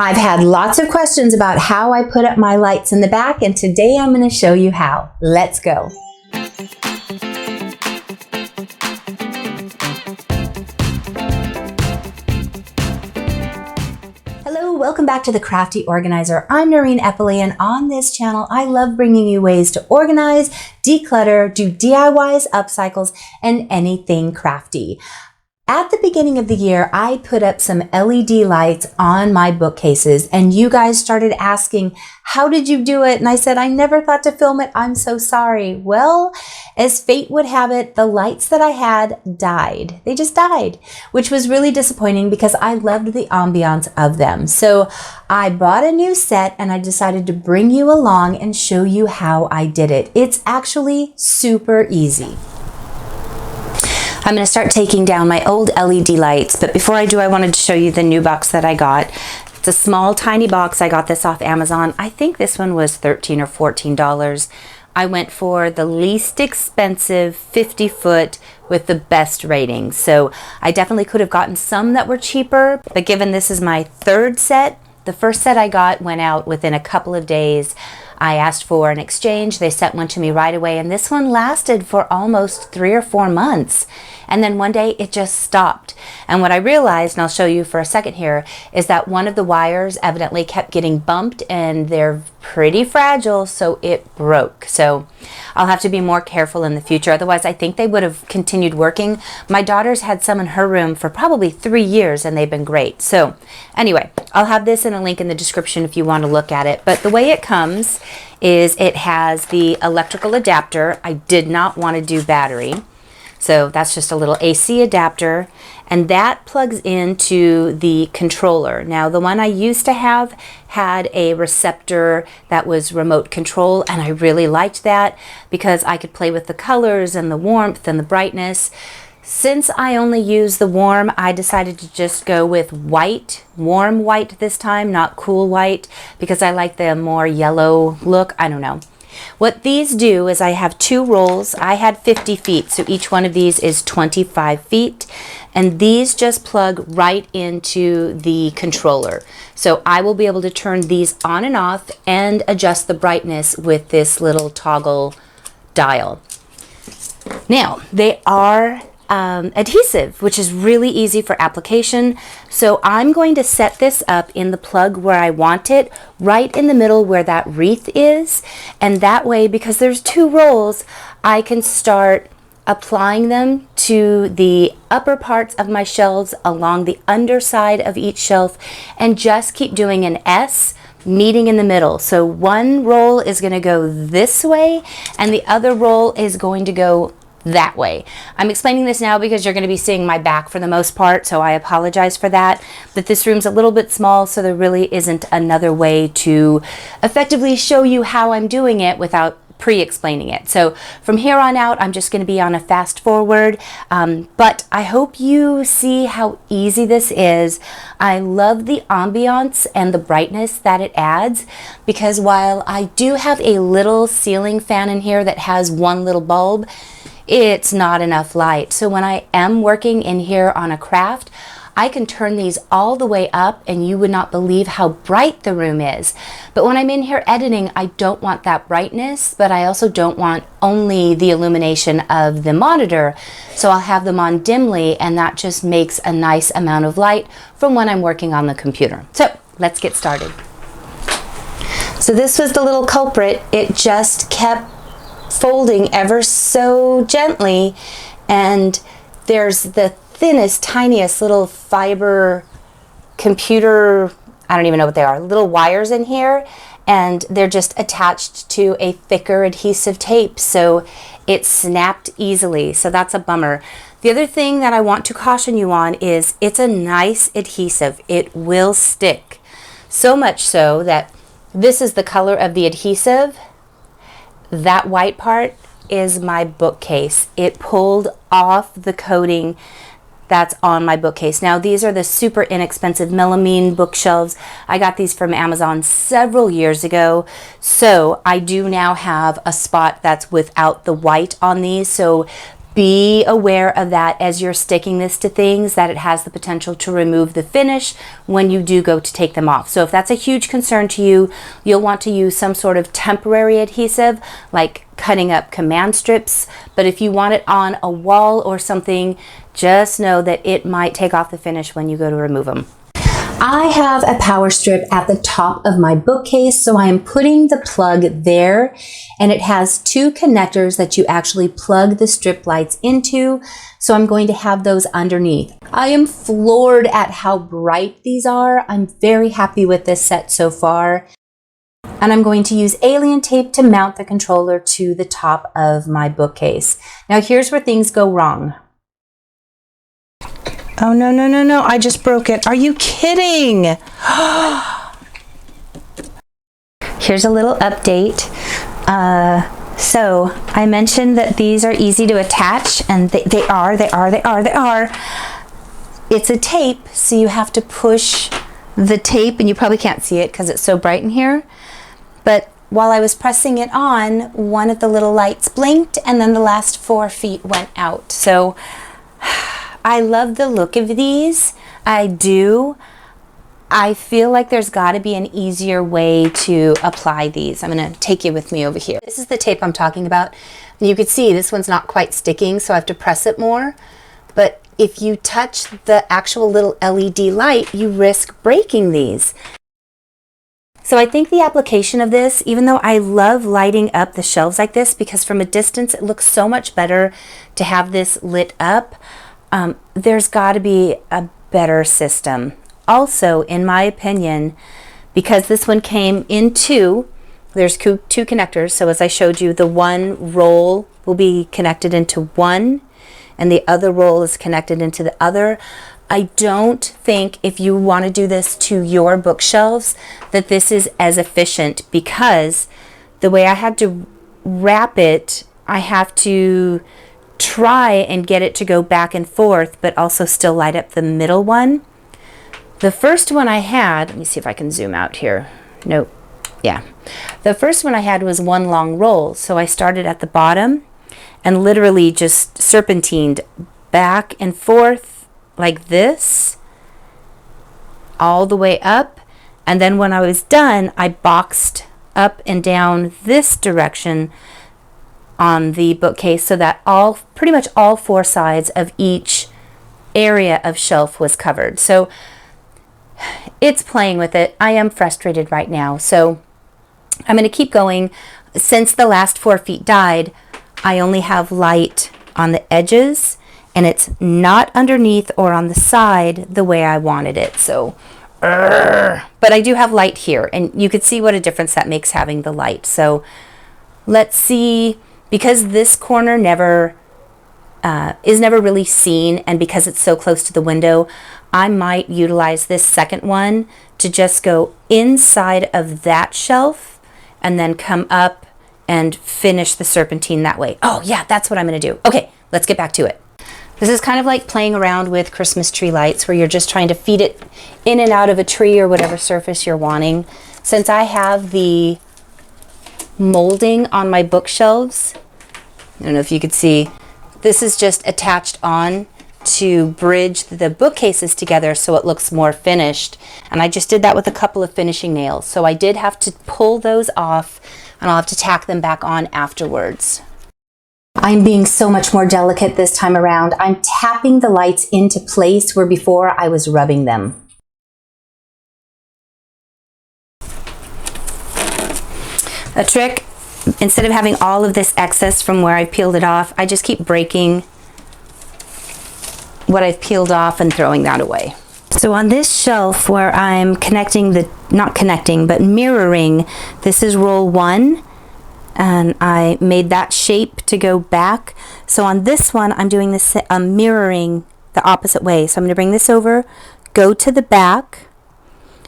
I've had lots of questions about how I put up my lights in the back, and today I'm going to show you how. Let's go. Hello, welcome back to the Crafty Organizer. I'm Noreen Eppley, and on this channel, I love bringing you ways to organize, declutter, do DIYs, upcycles, and anything crafty. At the beginning of the year, I put up some LED lights on my bookcases, and you guys started asking, how did you do it? And I said, I never thought to film it. I'm so sorry. Well, as fate would have it, the lights that I had died. They just died, which was really disappointing because I loved the ambiance of them. So I bought a new set and I decided to bring you along and show you how I did it. It's actually super easy. I'm going to start taking down my old LED lights, but before I do, I wanted to show you the new box that I got. It's a small, tiny box. I got this off Amazon. I think this one was $13 or $14. I went for the least expensive 50-foot with the best rating. So I definitely could have gotten some that were cheaper, but given this is my third set, the first set I got went out within a couple of days. I asked for an exchange. They sent one to me right away, and this one lasted for almost 3 or 4 months. And then one day it just stopped. And what I realized, and I'll show you for a second here, is that one of the wires evidently kept getting bumped, and they're pretty fragile, so it broke. So I'll have to be more careful in the future. Otherwise, I think they would have continued working. My daughter's had some in her room for probably 3 years, and they've been great. So anyway, I'll have this in a link in the description if you want to look at it. But the way it comes is it has the electrical adapter. I did not want to do battery. So that's just a little AC adapter, and that plugs into the controller. Now, the one I used to have had a receptor that was remote control, and I really liked that because I could play with the colors and the warmth and the brightness. Since I only use the warm, I decided to just go with white, warm white this time, not cool white, because I like the more yellow look. I don't know. What these do is I have 2 rolls. I had 50 feet, so each one of these is 25 feet. And these just plug right into the controller. So I will be able to turn these on and off and adjust the brightness with this little toggle dial. Now, they are adhesive, which is really easy for application. So I'm going to set this up in the plug where I want it, right in the middle where that wreath is. And that way, because there's 2 rolls, I can start applying them to the upper parts of my shelves along the underside of each shelf, and just keep doing an S meeting in the middle. So one roll is going to go this way and the other roll is going to go that way. I'm explaining this now because you're going to be seeing my back for the most part, so I apologize for that. But this room's a little bit small, so there really isn't another way to effectively show you how I'm doing it without pre-explaining it. So from here on out, I'm just going to be on a fast forward, but I hope you see how easy this is. I love the ambiance and the brightness that it adds, because while I do have a little ceiling fan in here that has one little bulb, it's not enough light. So when I am working in here on a craft, I can turn these all the way up and you would not believe how bright the room is. But when I'm in here editing, I don't want that brightness, but I also don't want only the illumination of the monitor. So I'll have them on dimly, and that just makes a nice amount of light from when I'm working on the computer. So let's get started. So this was the little culprit. It just kept folding ever so gently, and there's the thinnest, tiniest little fiber computer, I don't even know what they are, little wires in here, and they're just attached to a thicker adhesive tape, so it snapped easily. So that's a bummer. The other thing that I want to caution you on is it's a nice adhesive. It will stick. So much so that this is the color of the adhesive. That white part is my bookcase. It pulled off the coating that's on my bookcase. Now, these are the super inexpensive melamine bookshelves. I got these from Amazon several years ago. So I do now have a spot that's without the white on these. So be aware of that as you're sticking this to things, that it has the potential to remove the finish when you do go to take them off. So if that's a huge concern to you, you'll want to use some sort of temporary adhesive, like cutting up command strips. But if you want it on a wall or something, just know that it might take off the finish when you go to remove them. I have a power strip at the top of my bookcase, so I am putting the plug there, and it has two connectors that you actually plug the strip lights into, so I'm going to have those underneath. I am floored at how bright these are. I'm very happy with this set so far. And I'm going to use alien tape to mount the controller to the top of my bookcase. Now here's where things go wrong. Oh, no, no, no, no. I just broke it. Are you kidding? Here's a little update. So I mentioned that these are easy to attach, and they are. It's a tape, so you have to push the tape, and you probably can't see it because it's so bright in here. But while I was pressing it on, one of the little lights blinked, and then the last 4 feet went out. So I love the look of these. I do. I feel like there's got to be an easier way to apply these. I'm going to take you with me over here. This is the tape I'm talking about. And you can see this one's not quite sticking, so I have to press it more. But if you touch the actual little LED light, you risk breaking these. So I think the application of this, even though I love lighting up the shelves like this, because from a distance it looks so much better to have this lit up, there's got to be a better system. Also, in my opinion, because this one came in two, there's two connectors. So as I showed you, the one roll will be connected into one, and the other roll is connected into the other. I don't think if you want to do this to your bookshelves that this is as efficient, because the way I had to wrap it, I have to try and get it to go back and forth, but also still light up the middle one. The first one I had, let me see if I can zoom out here. Nope. Yeah. The first one I had was one long roll. So I started at the bottom and literally just serpentined back and forth like this, all the way up. And then when I was done, I boxed up and down this direction on the bookcase so that pretty much all 4 sides of each area of shelf was covered. So it's playing with it. I am frustrated right now, so I'm going to keep going. Since the last 4 feet died, I only have light on the edges, and it's not underneath or on the side the way I wanted it. So but I do have light here, and you could see what a difference that makes having the light. So let's see. Because this corner is never really seen, and because it's so close to the window, I might utilize this second one to just go inside of that shelf and then come up and finish the serpentine that way. Oh yeah, that's what I'm going to do. Okay, let's get back to it. This is kind of like playing around with Christmas tree lights, where you're just trying to feed it in and out of a tree or whatever surface you're wanting. Since I have the molding on my bookshelves, I don't know if you could see, this is just attached on to bridge the bookcases together so it looks more finished. And I just did that with a couple of finishing nails. So I did have to pull those off, and I'll have to tack them back on afterwards. I'm being so much more delicate this time around. I'm tapping the lights into place where before I was rubbing them. A trick, instead of having all of this excess from where I peeled it off, I just keep breaking what I've peeled off and throwing that away. So on this shelf where I'm connecting not connecting, but mirroring, this is roll 1, and I made that shape to go back. So on this one, I'm doing this, mirroring the opposite way. So I'm going to bring this over, go to the back,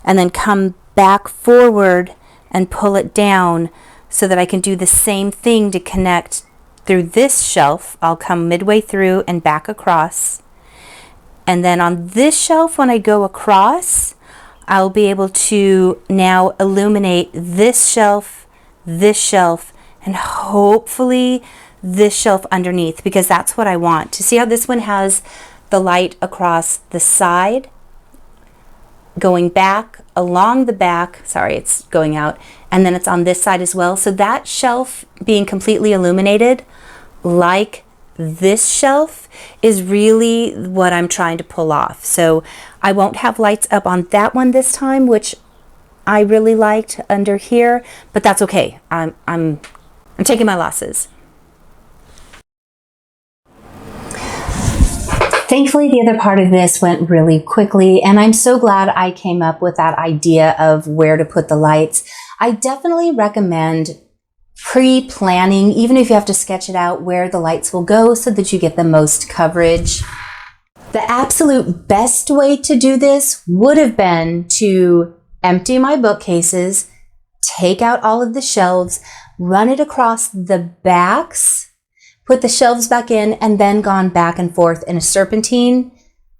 and then come back forward and pull it down so that I can do the same thing to connect through this shelf. I'll come midway through and back across. And then on this shelf, when I go across, I'll be able to now illuminate this shelf, and hopefully this shelf underneath because that's what I want. To see how this one has the light across the side, going back, along the back, sorry, it's going out, and then it's on this side as well. So that shelf being completely illuminated, like this shelf, is really what I'm trying to pull off. So I won't have lights up on that one this time, which I really liked under here, but that's okay. I'm taking my losses. Thankfully, the other part of this went really quickly, and I'm so glad I came up with that idea of where to put the lights. I definitely recommend pre-planning, even if you have to sketch it out, where the lights will go so that you get the most coverage. The absolute best way to do this would have been to empty my bookcases, take out all of the shelves, run it across the backs, put the shelves back in, and then gone back and forth in a serpentine.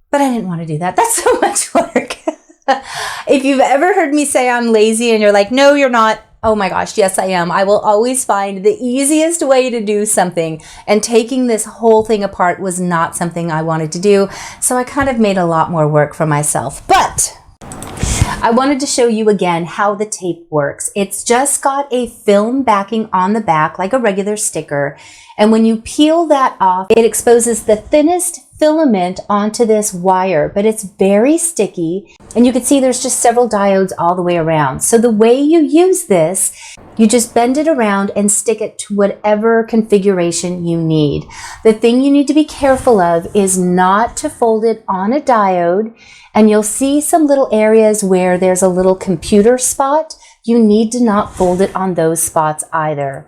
But I didn't want to do that. That's so much work. If you've ever heard me say I'm lazy and you're like, no, you're not. Oh my gosh, yes, I am. I will always find the easiest way to do something. And taking this whole thing apart was not something I wanted to do. So I kind of made a lot more work for myself. But I wanted to show you again how the tape works. It's just got a film backing on the back like a regular sticker. And when you peel that off, it exposes the thinnest filament onto this wire, but it's very sticky. And you can see there's just several diodes all the way around. So the way you use this, you just bend it around and stick it to whatever configuration you need. The thing you need to be careful of is not to fold it on a diode. And you'll see some little areas where there's a little computer spot. You need to not fold it on those spots either.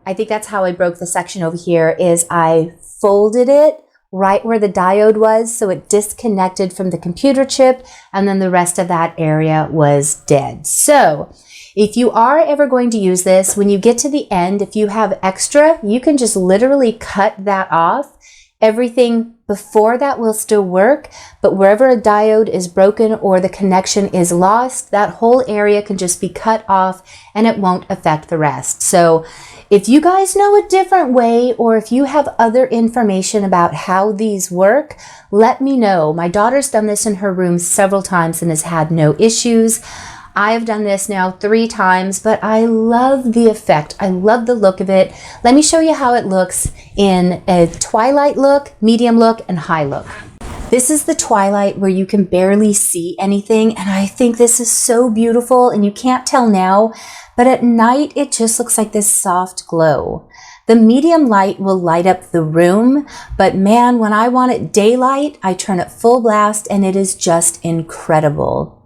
I think that's how I broke the section over here, is I folded it right where the diode was, so it disconnected from the computer chip, and then the rest of that area was dead. So if you are ever going to use this, when you get to the end, if you have extra, you can just literally cut that off. Everything before that will still work, but wherever a diode is broken or the connection is lost, that whole area can just be cut off and it won't affect the rest. So if you guys know a different way, or if you have other information about how these work, let me know. My daughter's done this in her room several times and has had no issues. I have done this now 3 times, but I love the effect. I love the look of it. Let me show you how it looks in a twilight look, medium look, and high look. This is the twilight where you can barely see anything, and I think this is so beautiful, and you can't tell now, but at night it just looks like this soft glow. The medium light will light up the room, but man, when I want it daylight, I turn it full blast, and it is just incredible.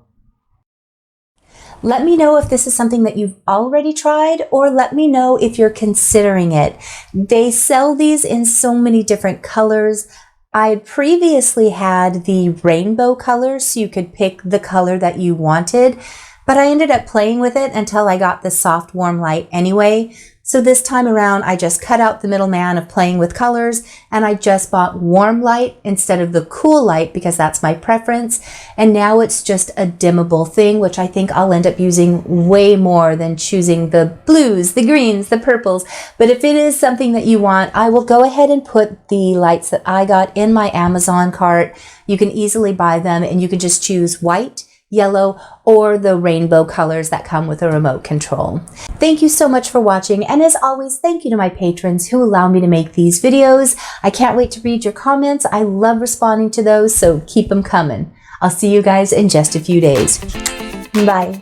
Let me know if this is something that you've already tried, or let me know if you're considering it. They sell these in so many different colors. I previously had the rainbow colors, so you could pick the color that you wanted, but I ended up playing with it until I got the soft warm light anyway. So this time around, I just cut out the middleman of playing with colors, and I just bought warm light instead of the cool light because that's my preference. And now it's just a dimmable thing, which I think I'll end up using way more than choosing the blues, the greens, the purples. But if it is something that you want, I will go ahead and put the lights that I got in my Amazon cart. You can easily buy them, and you can just choose white, yellow, or the rainbow colors that come with a remote control. Thank you so much for watching, and as always, thank you to my patrons who allow me to make these videos. I can't wait to read your comments. I love responding to those, so keep them coming. I'll see you guys in just a few days. Bye.